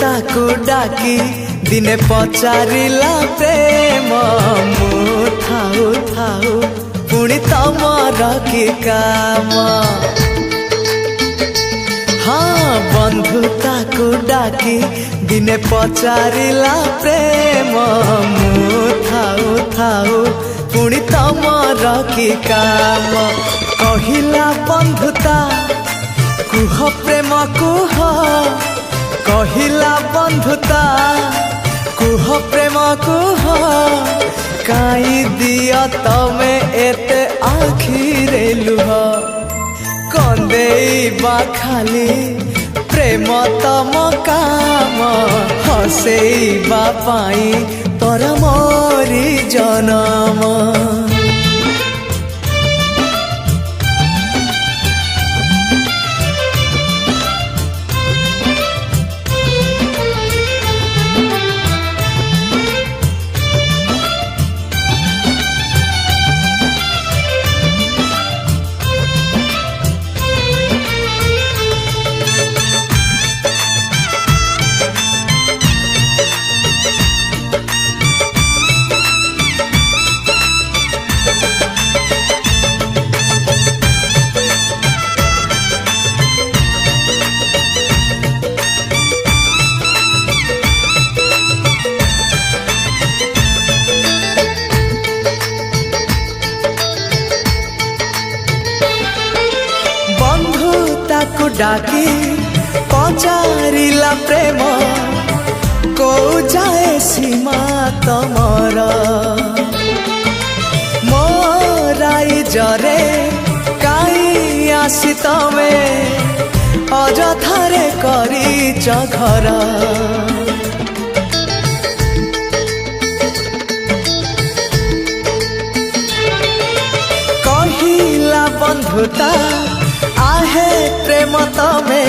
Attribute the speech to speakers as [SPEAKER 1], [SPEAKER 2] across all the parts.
[SPEAKER 1] ताकू डाकी दिने पचारिला प्रेम मु थाऊ थाऊ पुणी तमर कि काम। हाँ बंधु ताकू डाकी दिने पचारिला प्रेम मु थाऊ थाऊ पुणी तमर कि काम। कहिला बंधुता कुह प्रेम कुह कहिला बंधुता कुह प्रेम कुह काई दिया तमे एते आखिरे लुह कंदेइबा खाली प्रेम तम काम हसेइबा पाई तोर मोरी जनम। ताकू डाकी पचारिला प्रेम को जाए सीमा तमर मोराई जरे काई आसी तमे अजथारे करिच घर। कहिला बंधुता आहे प्रेम तमे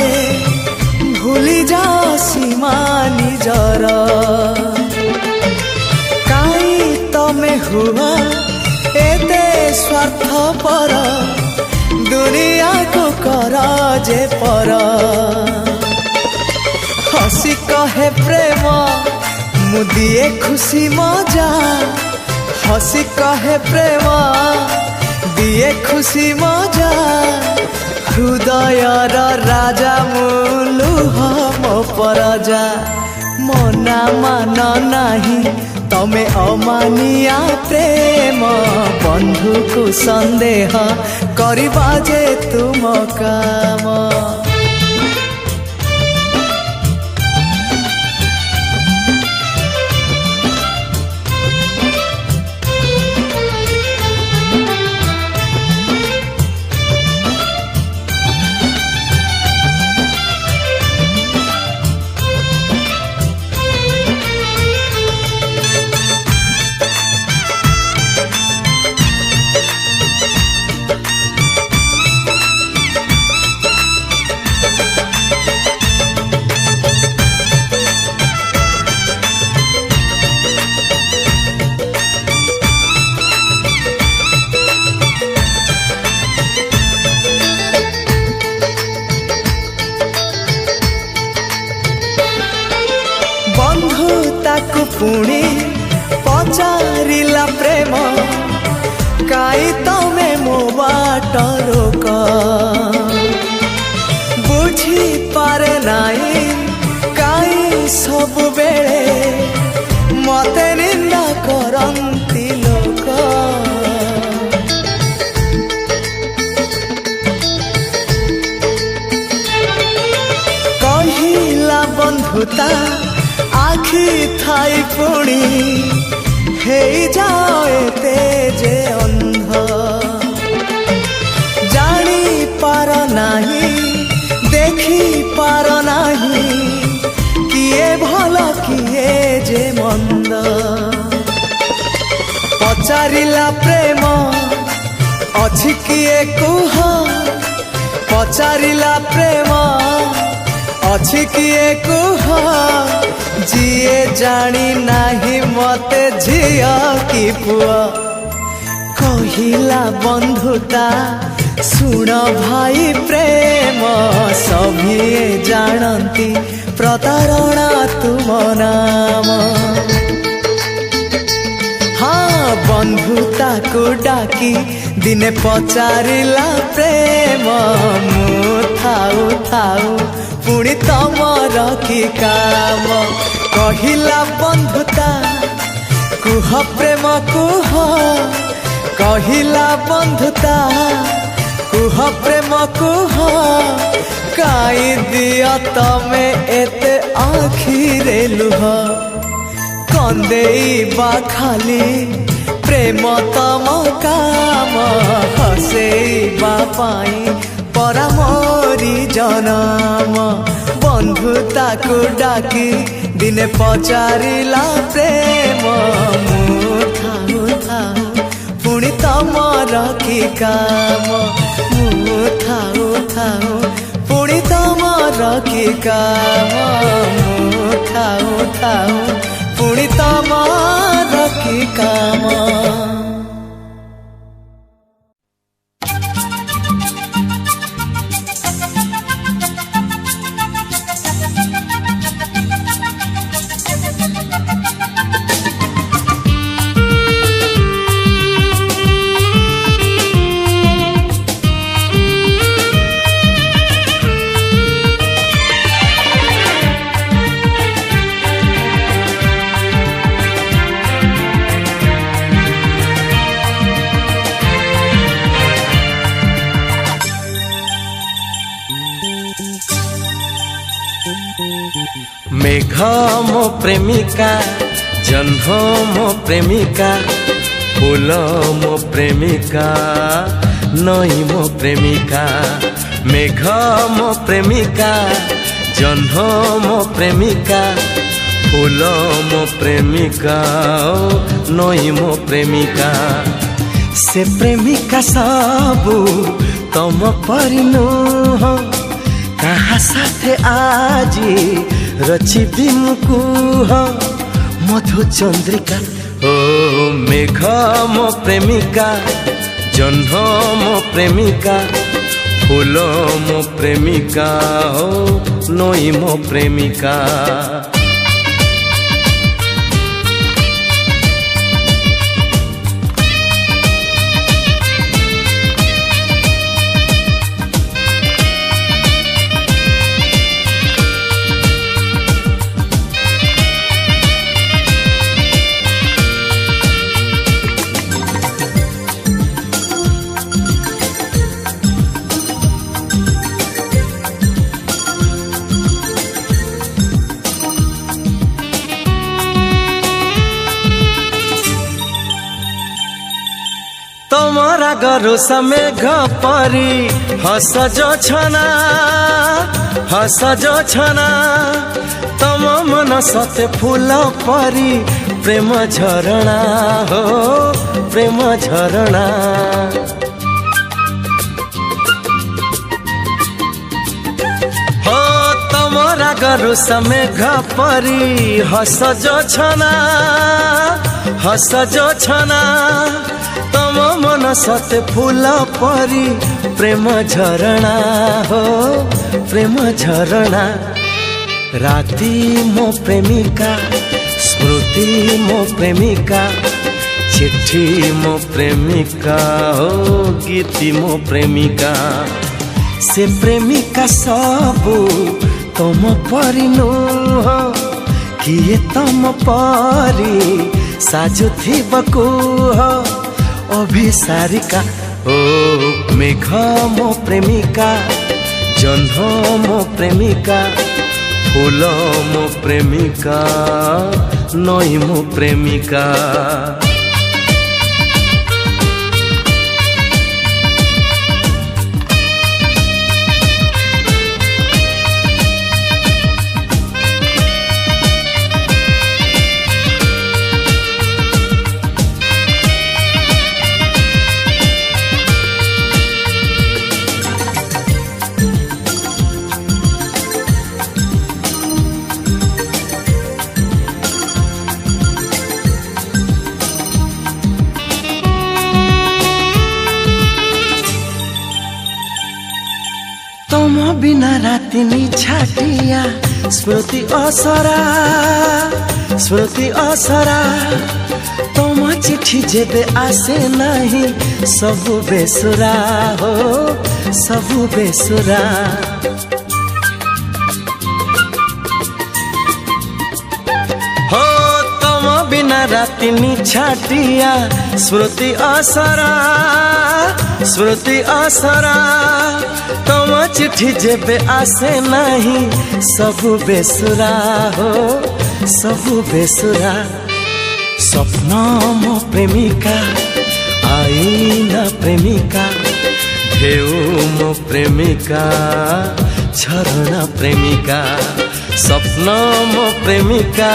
[SPEAKER 1] भूली जा सीमा निजर काई तमे हुआ एते स्वार्थपर दुनिया को कर जे पर। हसी कहे प्रेम मुदिए खुशी मजा हसी कहे प्रेम दिए खुशी मजा हृदयर राजा मुलुह मो परजा मना मान नाही तमे अमानिया प्रेम बंधु को संदेह करिबा जे तुम काम। ताकू पुणी पचारिला प्रेम काई तमे मो बाट रोक बुझी पारे नाई काई सब बेले मते निंदा करंती लोक। कहिला बंधुता आखि थाई पुणी हे जाए तेजे अंध जानी पार नाही देखी पार नाही किए भल किए जे मंद। पचारिला प्रेम अछि किए कुह पचारिला प्रेम अछि किए कुह जिए जानी नाही मते झिया कि पुआ। कहिला बंधुता सुन भाई प्रेम सभी जानती प्रतारणा तुम नाम। हाँ बंधुता को डाकी दिने पचारिला प्रेम मु थाऊ थाऊ पुणी तमर की काम। कहिला बंधुता कुह प्रेम कुह, कहिला बंधुता कुह प्रेम कुह, काई दिया तमे एते आखिरे लुह। कंदेइबा खाली प्रेम तम काम, हसेइबा पाई परा मोरी जनम। बंधुता को डाकी दिने पचारिला प्रेम मु थाऊ थाऊ पुणी तमर की काम। मु थाऊ थाऊ पुणी तमर की काम। मु थाऊ थाऊ पुणी तमर की काम।
[SPEAKER 2] मेघ मो प्रेमिका, जह्न मो प्रेमिका, फूल मो प्रेमिका, नई मो प्रेमिका। मेघ मो प्रेमिका, जह्न मो प्रेमिका, फूल मो प्रेमिका, नई मो प्रेमिका। से प्रेमिका सबू तम परि नुह, कहा साथे आजी रचिबी मुकुह मधु चंद्रिका। ओ मेघ मो प्रेमिका, जह्न मो प्रेमिका, फूल मो प्रेमिका, नई मो प्रेमिका। तमरा गरु समेघ परी हस जो छना, हस जो छना। तम मन सते फूल परी प्रेम झरणा हो, प्रेम झरणा। हो तमरा गरु समेघ परी हस जो छना, हस जो छना। तम मन सते फूल परी प्रेम झरणा हो, प्रेम झरणा। राती मो प्रेमिका, स्मृति मो प्रेमिका, चिट्ठी मो प्रेमिका, हो गीति मो प्रेमिका। से प्रेमिका सबू तम परि नुह, किए तम परी साजुथिब कुह अभिसारिका। ओ मेघ मो प्रेमिका, जह्न मो प्रेमिका, फूल मो प्रेमिका, नई मो प्रेमिका। बिना रातिनी छाटिया स्मृति असरा तम चिठी जेबे आसे नहीं सबु बेसुरा हो सबु बेसुरा हो तम बिना राति निछाटिया स्मृति असरा तम चिठी जेबे आसे नहीं सबु बेसुरा हो सबु बेसुरा स्वप्न मो प्रेमिका आई ना प्रेमिका ढेउ मो प्रेमिका झरणा प्रेमिका स्वप्न मो प्रेमिका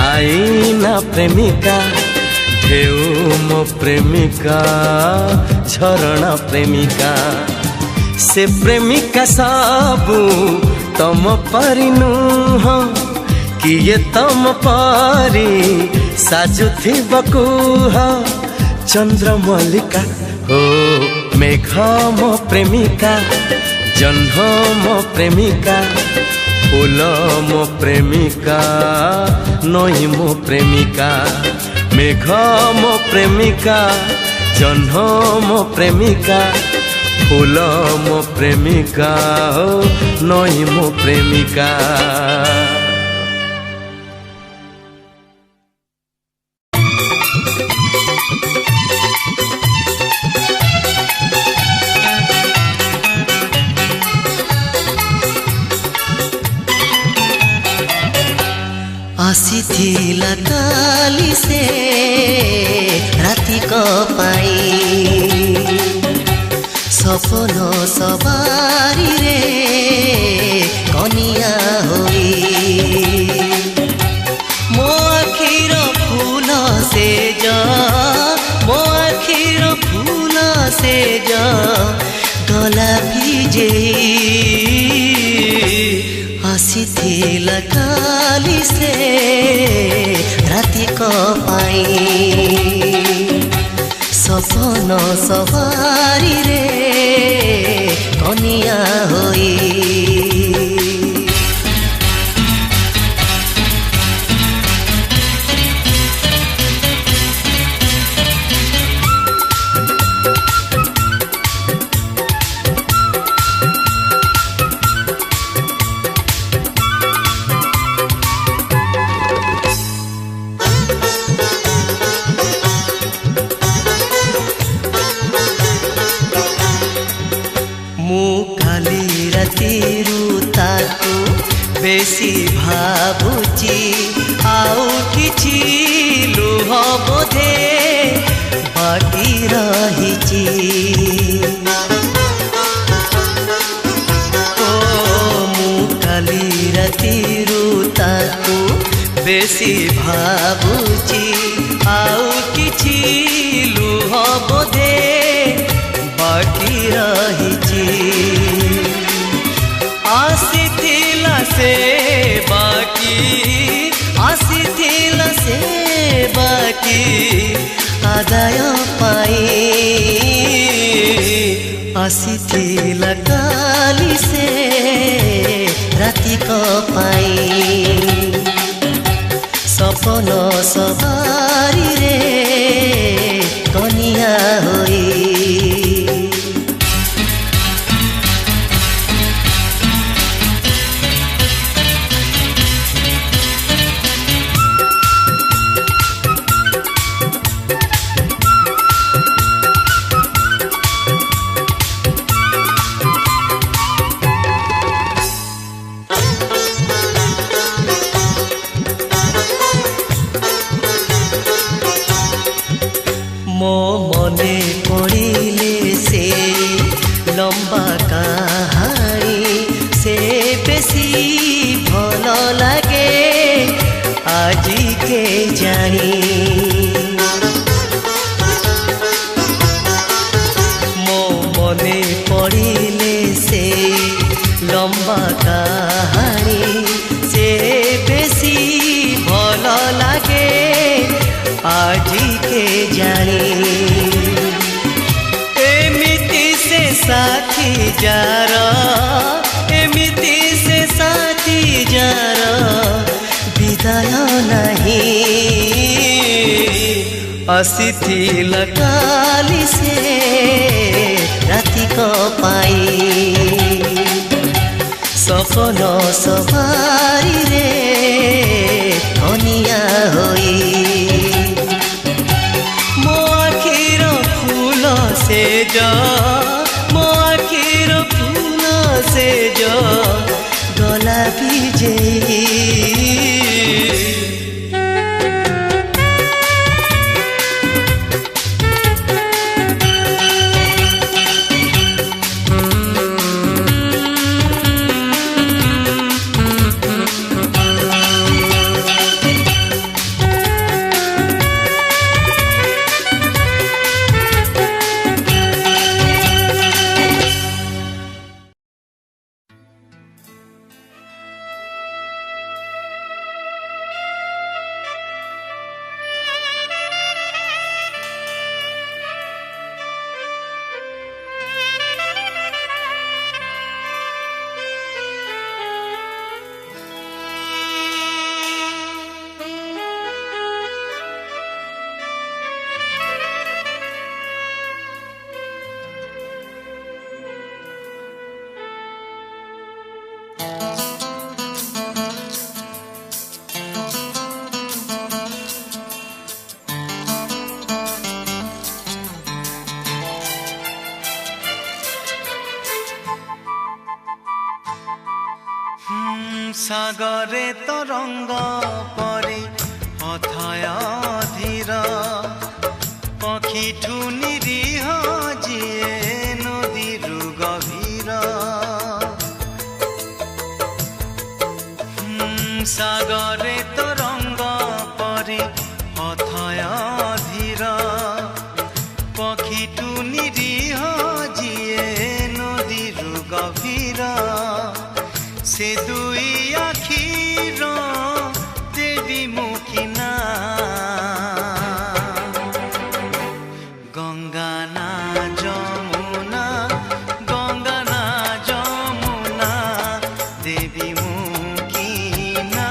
[SPEAKER 2] आई ना प्रेमिका ढेउ मो प्रेमिका झरणा प्रेमिका से प्रेमिका सबु तम परिनुह किए तम परी साजुथी बकुह चंद्रमल्लिका हो मेघ मो प्रेमिका जह्न मो प्रेमिका फूल मो प्रेमिका नई मो प्रेमिका मेघ मो प्रेमिका जह्न मो प्रेमिका फूल मो प्रेमिका हो नई मो प्रेमिका
[SPEAKER 3] आसीथिला काली से राति को पाई सपन सवारी रे कनिया होई मो आखिर फूल से जा मो आखिर फूल से जा गला भिजे आसीथिला काली से राति को पाई सपन सवारी रे कनिया होई बेसी भाबुची आउ किछि लुह बोधे बाकी रहिची ओ मु काली रातिरु ताकू बेसी भाबुची आउ किछि लुह बोधे बाकी रहिची आसीथिला से बाकी आदाय पाई आसीथिला काली से राति को पाई सपन सवारी रे कनिया होई मो मने पड़िले से लंबा कहानी से बेसी भल लगे आज के जानी मो मने पड़िले से लंबा कहानी से बेसी भल लगे आज के जानी एमिति से साथी जार एमिति से साथी जार ଆସିଥିଲା କାଲି ସେ ରାତିକ ପାଇଁ ସପନ ସବାରିରେ କନିଆ ହୋଇ ମୋ ଆଖିର ଫୁଲ ସେଜ ମୋ ଆଖିର ଫୁଲ ସେଜ ଗଲା ବିଜେଇ
[SPEAKER 1] সাগরে তরঙ্গ পরি অথয় ধীর পক্ষীঠু নিরীহ যিয়ে নদীরু গভীর সাগরে তরঙ্গ পরি অথয় ধীর পক্ষীঠু নিরীহ যিয়ে নদীরু গভীর से दुई आखिर देवी मुखिना गंगा ना जमुना गंगा ना जमुना देवी मुखिना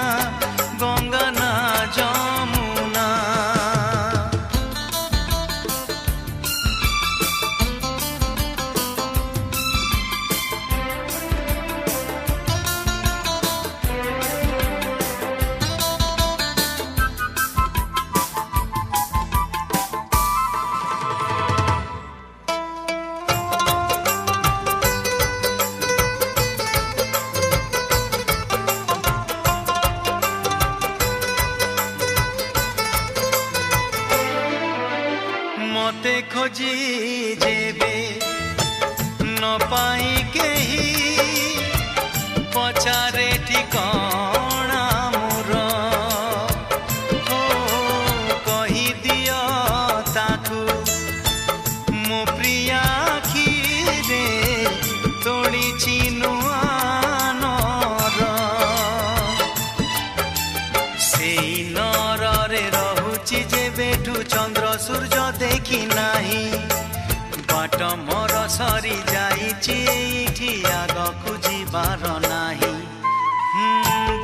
[SPEAKER 1] गंगा ना जमुना मते खोजी जेबे न पाई केही पचारे ठिकाना मोर हो कही दियो ताकू मो प्रिया आखिरे तोड़ी चिनुआ नर सेई नरे रहुची जेबेठू चंद्र सूर्य देखी नाही बाट मोर सरी जाइछि एठी आगकु जिबार नाही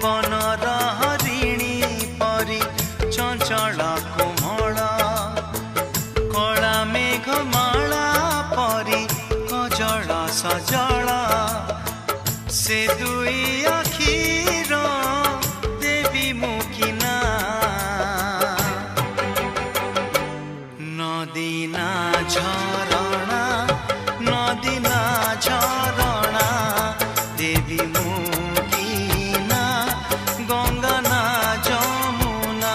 [SPEAKER 1] बनर हरिणी परी चंचल कोमल कला मेघमाला परी कजल सजल से दुई आखिर देवी मुखिना नदीना झरणा नदीना झरणा देवी मुखिना गंगा ना जमुना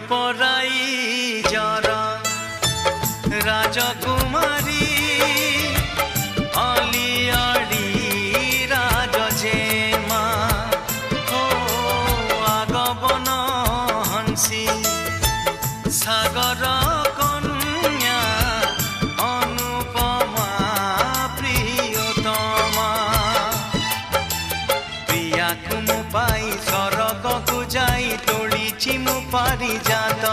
[SPEAKER 1] रूपराई जरा राजकुमारी अलियाड़ी राजजेमा हो आगबन हंसी সাগর কন্যা অনুপমা প্রিয়তমা প্রিয়াକୁ ମୁଁ ପାଇ ସରଗକୁ ଯାଇ ତୋଳିଛି ମୁଁ ପାରିଜାତ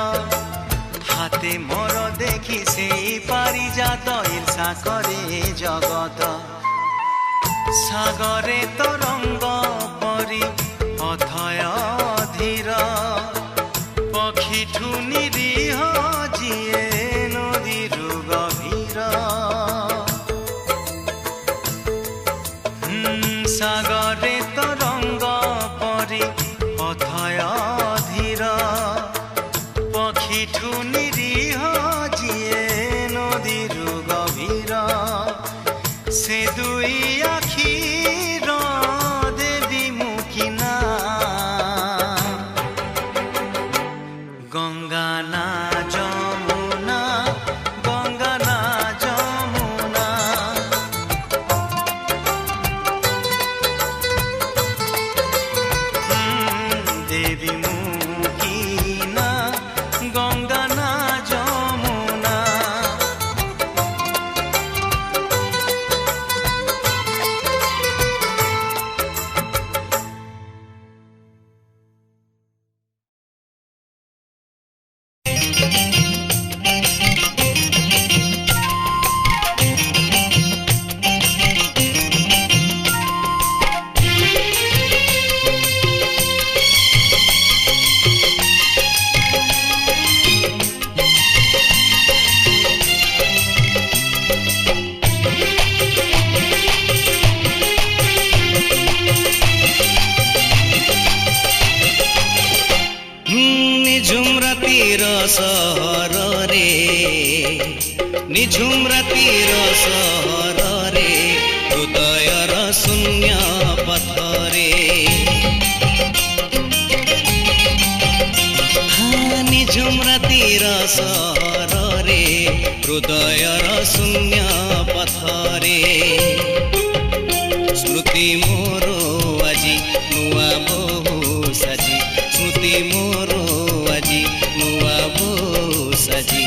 [SPEAKER 1] ହାତେ ମୋର ଦେଖି ସେଇ ପାରିଜାତ ଈର୍ଷା କରେ ଜଗତ ସାଗରେ ତରଙ୍ଗ ପରି ଅଥୟ ଧୀର ପକ୍ଷୀଠୁ ନିରୀହ ଯିଏ ନଦୀରୁ ଗଭୀର ସାଗରେ ତରଙ୍ଗ ପରି ଅଥୟ ଧୀର ପକ୍ଷୀଠୁ ନିରୀହ ଯିଏ ନଦୀରୁ ଗଭୀର ସେ ଦୁଇ ଆଖିର ଦେବୀ ମୁଁ କିନା ଗଙ୍ଗା ନା ଯମୁନା ଗଙ୍ଗା ନା ଯମୁନା ଦେବୀ ମୁଁ କିନା ଗଙ୍ଗା ନା ଯମୁନା
[SPEAKER 3] নিঝুম রাতির সহরে নিঝুম রাতির সহরে হৃদয়র শূন্য পথরে নিঝুম রাতির সহরে হৃদয়র শূন্য পথরে স্মৃতি মোর আজি নুয়া বহু সাজি স্মৃতি মোর আজি নুয়া বহু সাজি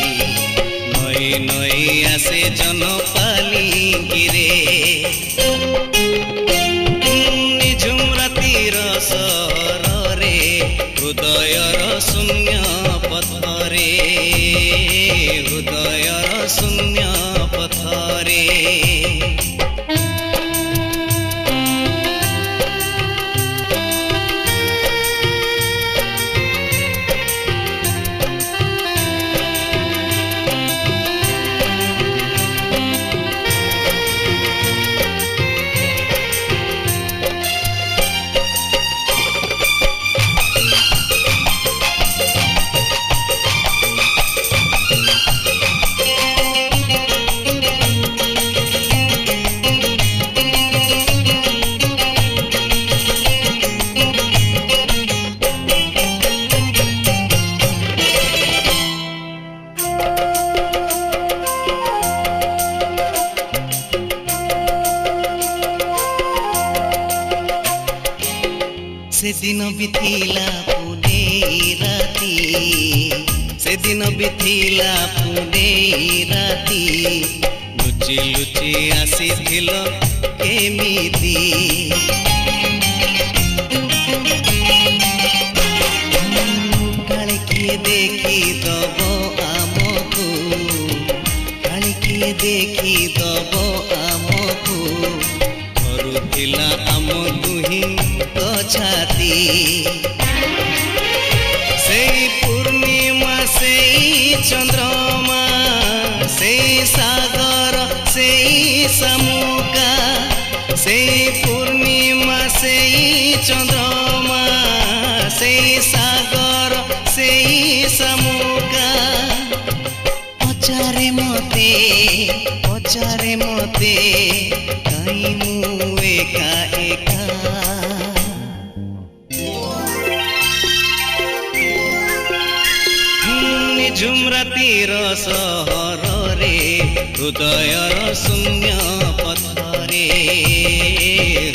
[SPEAKER 3] নই নই আসে জনপালি গিরে নিঝুম রাতির সহরে হৃদয়র শূন্য পথরে হৃদয়র শূন্য পথরে সেদিন বিথিলা পুনেই রাতি সেদিন বিথিলা পুনেই রাতি লুচি লুচি আসিছিল কেমিতি কাଳେ କିଏ ଦେଖିଦବ ଆମକୁ କାଳେ କିଏ ଦେଖିଦବ ଆମକୁ କରୁଥିଲା ଆମ ଦୁହିଁ ଛାତି ସେଇ ପୂର୍ଣ୍ଣିମା ସେଇ ଚନ୍ଦ୍ରମା ସେଇ ସାଗର ସେଇ ଶାମୁକା ସେଇ ପୂର୍ଣ୍ଣିମା ସେଇ ଚନ୍ଦ୍ରମା ସେଇ ସାଗର ସେଇ ଶାମୁକା ପଚାରେ ମତେ କାହିଁ ମୁଁ ଏକା ଏକା নিঝুম রাতির সহরে হৃদয়র শূন্য পথরে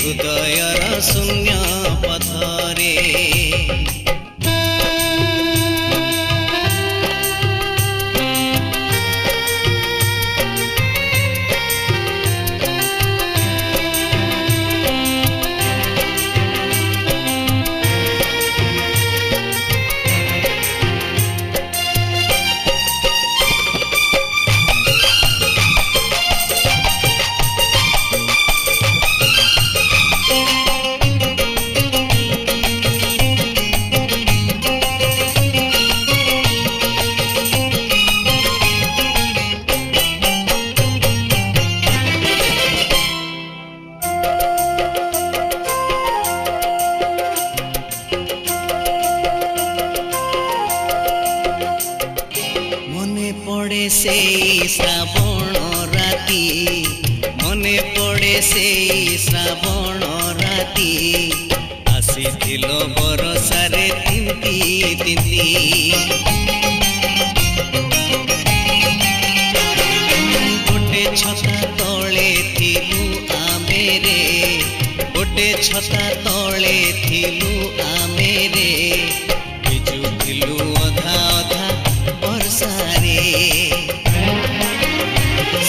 [SPEAKER 3] হৃদয়র শূন্য পথরে পড়ে সেই শ্রাবণ রাতি, মনে পড়ে সেই শ্রাবণ রাতি, আসিছিল বরষারে তিন্তি তিন্তি। গোটে ছতা তଳେ থিলু ଆମେ রে, গোটে ছতা তଳେ থিলু ଆମେ রে, ভিজুଥିଲୁ ଅଧା ଅଧା ବର୍ଷାରେ।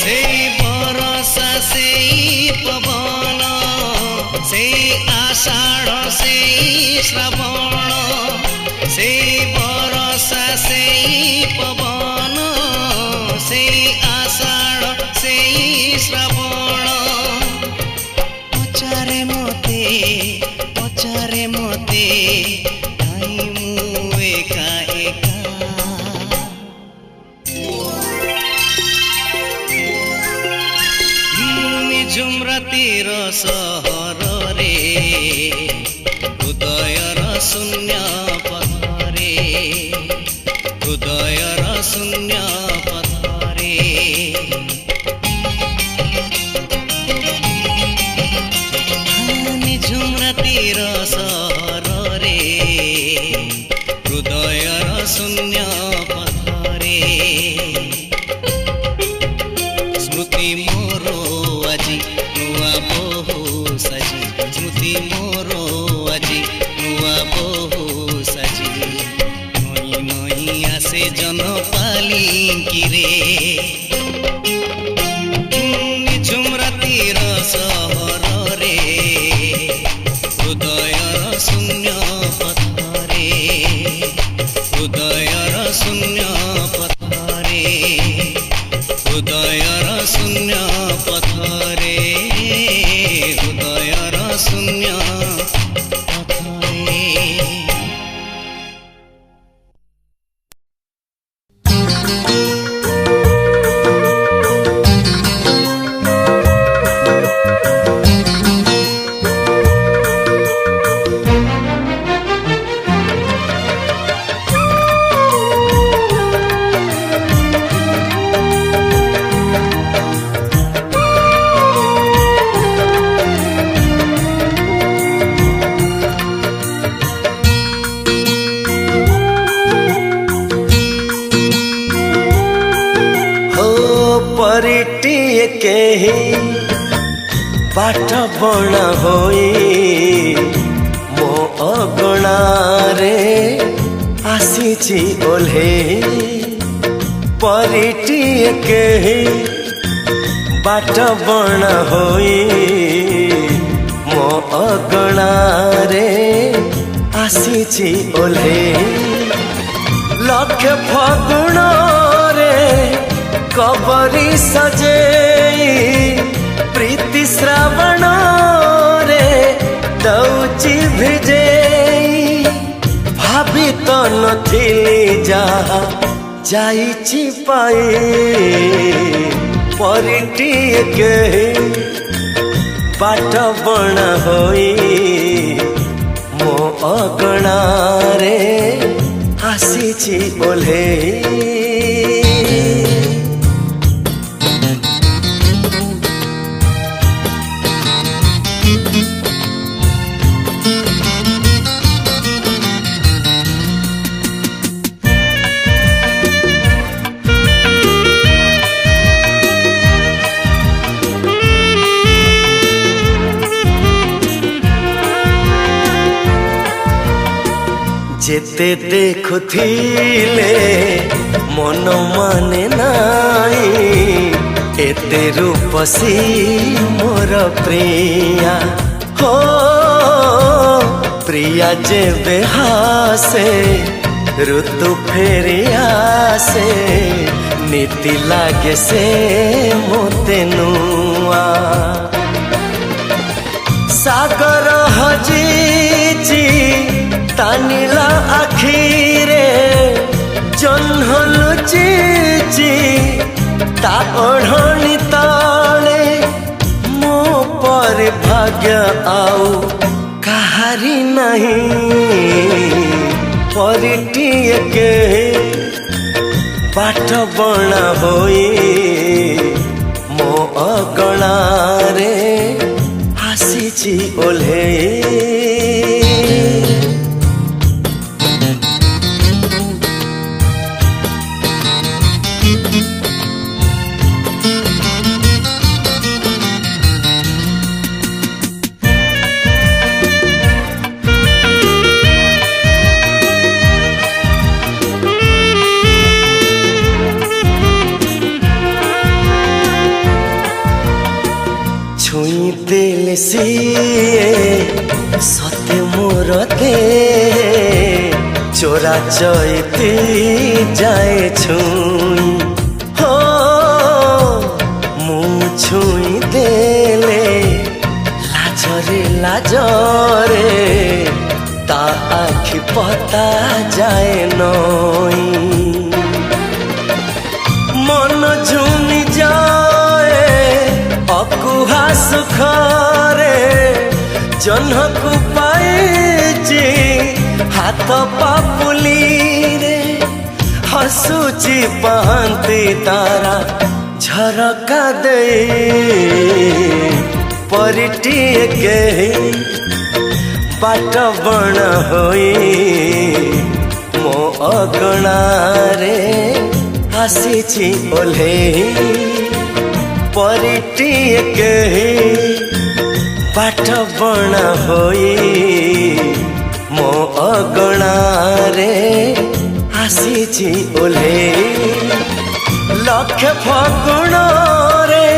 [SPEAKER 3] ସେଇ ବରଷା ସେଇ ପବନ, ସେଇ ଆଷାଢ଼ ସେଇ ଶ୍ରାବଣ, ସେଇ ବରଷା ସେଇ ପବନ, ସେଇ ଆଷାଢ଼ ସେଇ ଶ୍ରାବଣ। ପଚାରେ ମତେ କାହିଁ ମୁଁ ଏକା ଏକା। ନିଝୁମ ରାତିର ସହରରେ, ହୃଦୟର ଶୂନ୍ୟ ପଥରେ, ହୃଦୟର ଶୂନ୍ୟ ପଥରେ। ନିଝୁମ ରାତିର ସହରରେ, ହୃଦୟର ଶୂନ୍ୟ ପଥରେ। ସ୍ମୃତି ମୋର ଆଜି ନୂଆ ବୋହୁ ସାଜି, ସ୍ମୃତି ମୋର ଆଜି ନୂଆ ବୋହୁ ସାଜି। ନଈ ନଈ ଆସେ ଜନ ପାଲିଙ୍କିରେ। ନିଝୁମ ରାତିର ସହରରେ, ହୃଦୟର ଶୂନ୍ୟ ପଥରେ, ହୃଦୟର ଶୂନ୍ୟ ପଥରେ, ହୃଦୟର ଶୂନ୍ୟ ପଥରେ, ହୃଦୟର ଶୂନ୍ୟ ପଥରେ।
[SPEAKER 2] परिटिए केही बाट बणा होई मो अगणारे आसीछि ओल्हे। परिटिए केही बाट बणा होई मो अगणारे आसीछि ओल्हे। लक्ष फगुण रे कबरी सजेई प्रीति श्रावण रे दौची भिजेई। भाभी तो नथिली जहा जाइछि पाई परिटिए केही बाट बणा होई मो अगणारे आसीछि ओल्हे। जेते देखुथिले मन माने नाई एते रूपसी मोर प्रिया हो। प्रिया जेबे हासे ऋतु फेरी आसे नीति लागे से मोते नुआ। सागर हजीची तानिला आखिरे जह्न लुचिची ता ओढ़नी तले मो पर भाग्य आउ कहारी नहीं। परिटिए के बाट बणा होई मो अगणारे आसीची ओल्हेई। छुई दिल सिए सते मोर दे चोरा चैती जाए छुई हो मु छुई देले लाजरे लाजरे ता आखि पता जाए नई मन झुमी जाए अकुहा सुखरे जन्हकु पाइची हाथ पापुली रे हसुची पांति तारा झरका दे परिटिए के बाट बण होई मो अगणारे आसीची ओल्हेई। परिटिए के बाट बण होई मो अगणारे आसीची ओल्हेई। लक्ष फगुण रे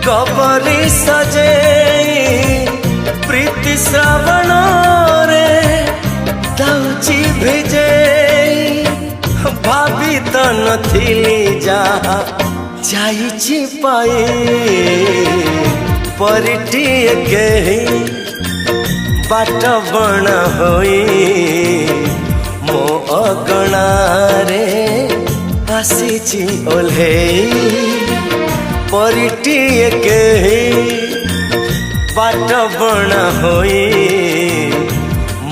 [SPEAKER 2] कबरी सजेई प्रीति श्रावण रे दौची भिजेई भाभी तो नथिली जहा जाइछि पाए परिटिए के बाट बण होई मो अगणारे आसीछि ओल्हेई। परिटिए के बाट बण होई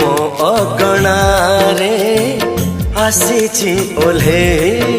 [SPEAKER 2] मो अगणारे आसीछि ओल्हेई।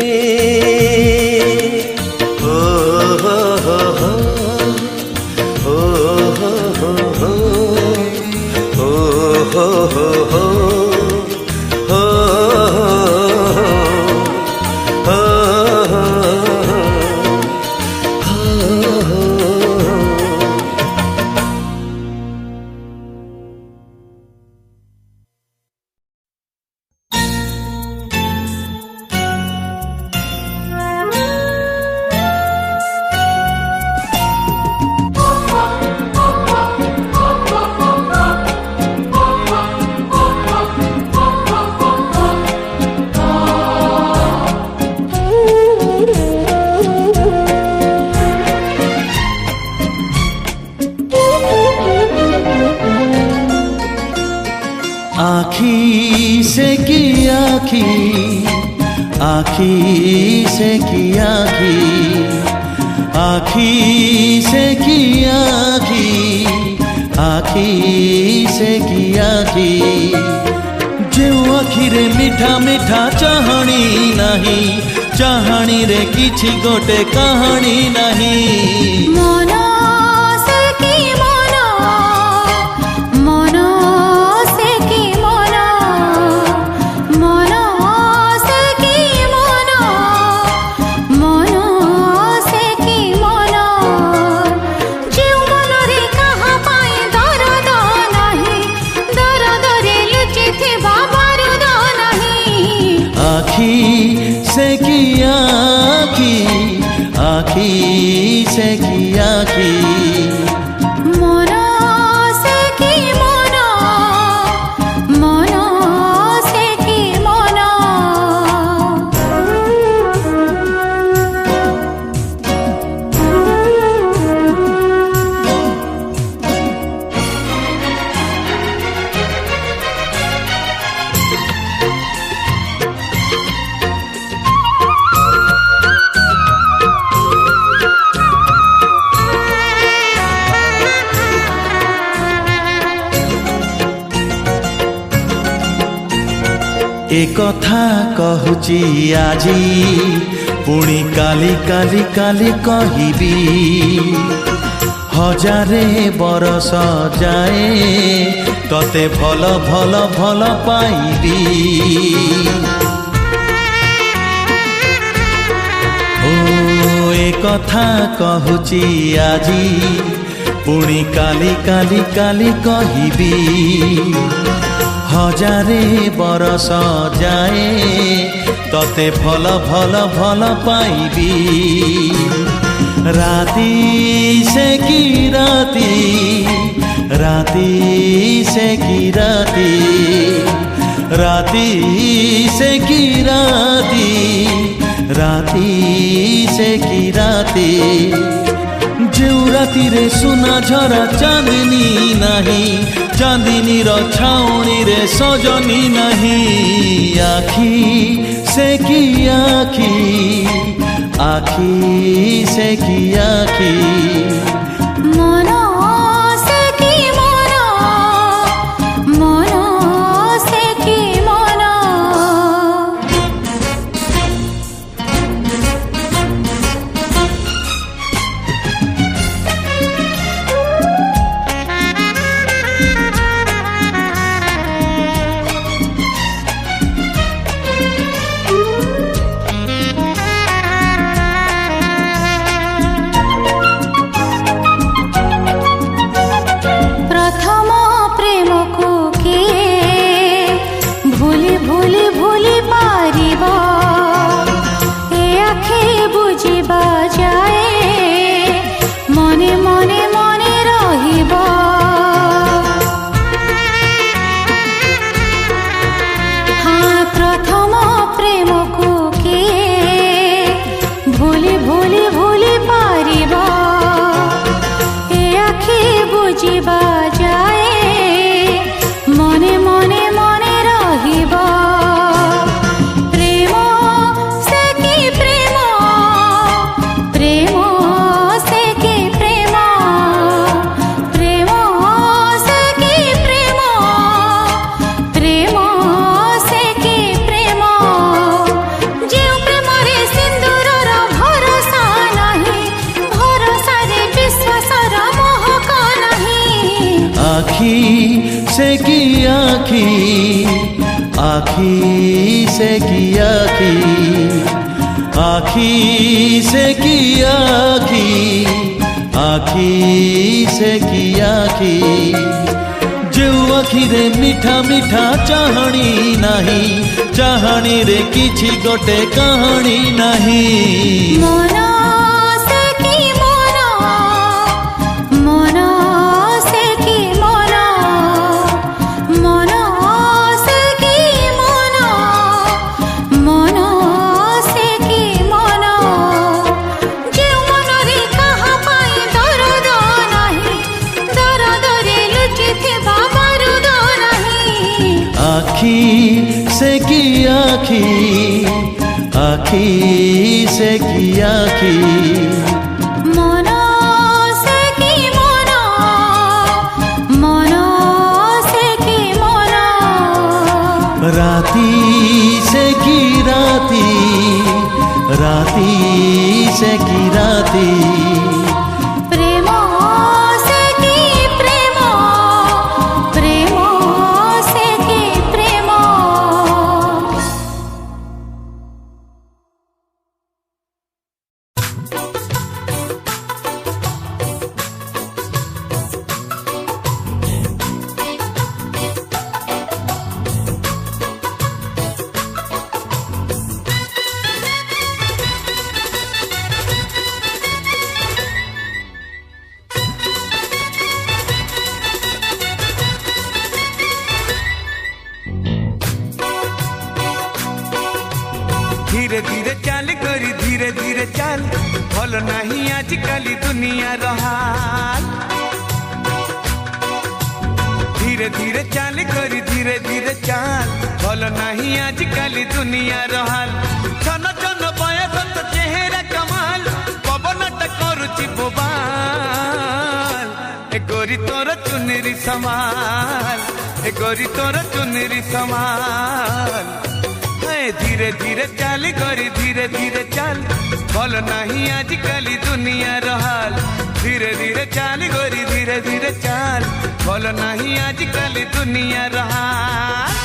[SPEAKER 4] आखी से की आखी, आखी से की आखी, आखी से की आखी, आखी से की आखी। जो आखी रे मिठा मिठा चाहणी नहीं, चाहणी रे किछि गोटे कहानी नहीं।
[SPEAKER 5] मन से की मन, मन से की मन, मन से की मन, मन से की मन। जो मन रे कहा पाए दर्द नहीं, दर्द रे लुचिथिबा बारूद नहीं।
[SPEAKER 4] आखी से की आखी, आखी से की आखी।
[SPEAKER 5] मन से की मन, मन से की मन।
[SPEAKER 4] ए कथा कहूची आजी पुणी काली काली काली कहिबी हजारे बरस जाए तते भल भल भल पाइबी ओ ए कथा कहूची आजी पुणी काली काली काली कहिबी हजारे बरस जाए तते भल भल भल पाइबी राती से की राती राती से की राती राती से की राती राती से की राती जो राती रे सुना झरा चांदनी नहीं चांदनी रो छाउनी रे सजनी नहीं आखी से की आखी आखी से की आखी
[SPEAKER 5] मनो से की मनो मनो से की मनो
[SPEAKER 4] आखी से की आखी आखी से की आखी आखी से की आखी जो आखी रे मीठा मीठा चाहणी नहीं चाहणी रे किछि गोटे कहानी नहीं
[SPEAKER 5] मनो से की मनो मनो से की मनो मनो से की मनो मनो से की मनो जे मनो रे कहा पाई दर्द नहीं दर्द रे लुचि थिबा मरुद नहीं
[SPEAKER 4] आखी से की आखी आखी से की आखी
[SPEAKER 5] मनो से की मनो मनो से की मनो
[SPEAKER 4] राती से की राती राती से की राती
[SPEAKER 5] प्रेम से की प्रेम प्रेम से की प्रेम
[SPEAKER 1] धीरे धीरे चाल करी धीरे धीरे चाल भल नहीं आजकल दुनिया रहाल धीरे धीरे चाल करी धीरे धीरे चाल भल नहीं आजकल दुनिया रहाल छन छन बयस तो चेहरा कमाल पवन करुची बोबाल ए गोरी तोर चुनरी समाल ए गोरी तोर चुनरी समाल धीरे धीरे चाल गोरी धीरे धीरे चाल भल नहीं आजकल दुनिया हाल धीरे धीरे चाल गोरी धीरे धीरे चाल भल नहीं आजकल दुनिया हाल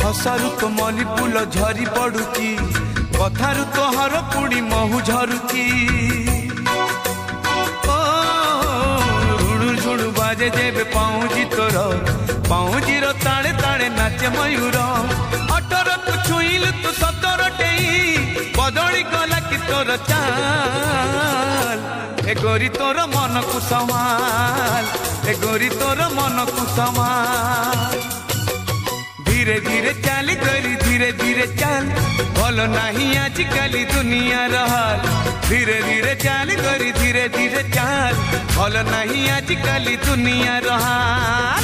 [SPEAKER 1] हसारु तो मली फूल झरी पड़ुची कथारु तोहर पुड़ी महु झरुची रुणु झुणु बाजे जेबे पाऊजी तोर पाऊजीर ताले ताले नाचे मयूर अटर तू छुईलु तू सतर टेई बदली गला कि तोर चाल ए गोरी तोर मन को संभाल ए गोरी तोर मन को संभाल धीरे धीरे चाल गोरी धीरे धीरे चाल भल नहीं आजकल दुनिया हाल धीरे धीरे चाल गोरी धीरे धीरे चाल भल नहीं आजकल दुनिया हाल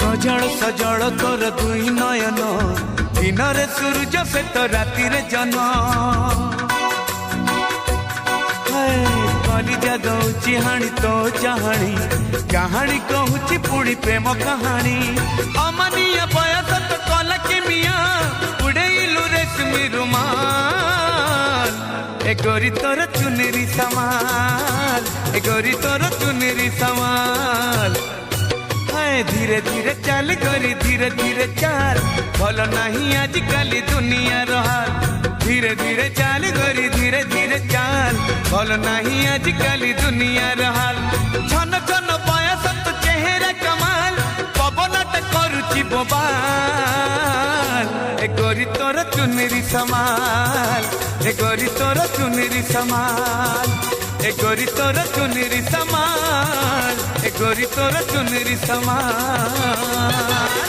[SPEAKER 1] सजल सजल तोर दुई नयन दिन रे सूरज से तो राति रे जन कलिजा दौची हाणी तो चाहाणी कहानी कहूची पुणी प्रेम कहानी अमानिय बयस तो कला के मिया उड़ेलु रेशमी रुमाल ए गोरी तोर चुनेरी समाल ए गोरी तोर चुनेरी समाल धीरे धीरे चाल गोरी धीरे धीरे चाल भल नहीं आजकल दुनिया हाल धीरे धीरे चाल गोरी धीरे धीरे चाल भल नहीं आजकल दुनिया हाल छन छन बयस तो चेहरा कमाल पवनट करुची बोबाल ए गोरी तोर चुनेरी समाल ए गोरी तोर चुनेरी समाल ए गोरी तोर चुनेरी समाल ए गोरी तोर चुनेरी समाल।